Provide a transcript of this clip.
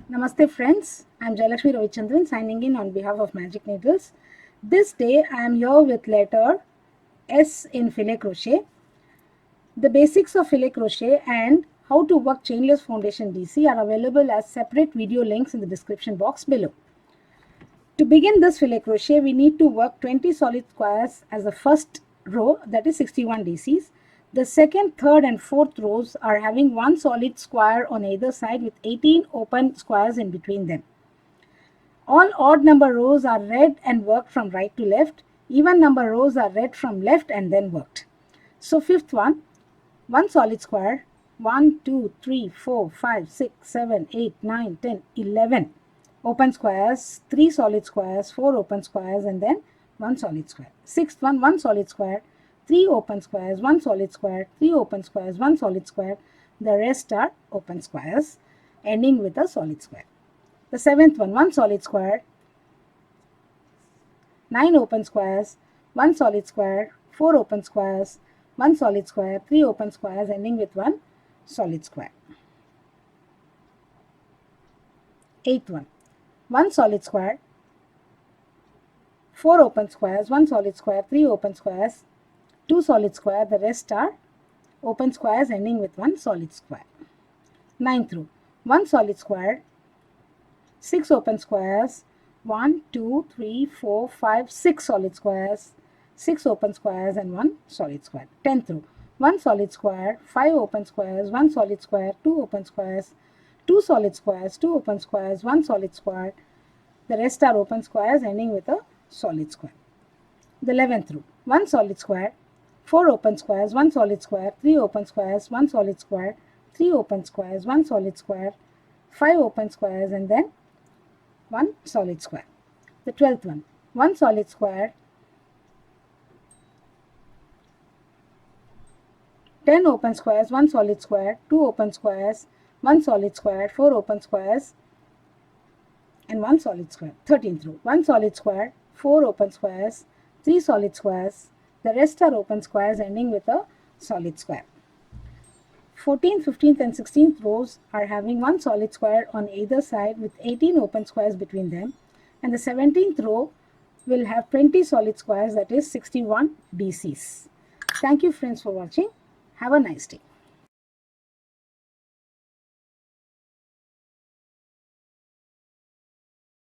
Namaste friends, I am Jalakshmi Ravichandran signing in on behalf of Magic Needles. This day I am here with letter S in Filet Crochet. The basics of Filet Crochet and how to work chainless foundation DC are available as separate video links in the description box below. To begin this Filet Crochet, we need to work 20 solid squares as the first row, that is 61 DCs. The second, third and fourth rows are having one solid square on either side with 18 open squares in between them. All odd number rows are read and worked from right to left. Even number rows are read from left and then worked. So fifth one solid square, 1, 2, 3, 4, 5, 6, 7, 8, 9, 10, 11 open squares, 3 solid squares, 4 open squares and then 1 solid square. Sixth one solid square, 3 open squares, 1 solid square, 3 open squares, 1 solid square. The rest are open squares ending with a solid square. The seventh one solid square, 9 open squares, 1 solid square, 4 open squares, 1 solid square, 3 open squares ending with 1 solid square. Eighth one solid square, 4 open squares, 1 solid square, 3 open squares, 2 solid square, the rest are open squares ending with 1 solid square. Ninth row, 1 solid square, 6 open squares, 1, 2, 3, 4, 5, 6 solid squares, 6 open squares and 1 solid square. 10th row, 1 solid square, 5 open squares, 1 solid square, 2 open squares, 2 solid squares, 2 open squares, 1 solid square. The rest are open squares ending with a solid square. The 11th row, 1 solid square, 4 open squares, 1 solid square, 3 open squares, 1 solid square, 3 open squares, 1 solid square, 5 open squares and then 1 solid square. The 12th one solid square, 10 open squares, 1 solid square, 2 open squares, 1 solid square, 4 open squares and 1 solid square. 13th row, 1 solid square, 4 open squares, 3 solid squares. The rest are open squares ending with a solid square. 14th, 15th and 16th rows are having 1 solid square on either side with 18 open squares between them. And the 17th row will have 20 solid squares, that is 61 DCs. Thank you friends for watching. Have a nice day.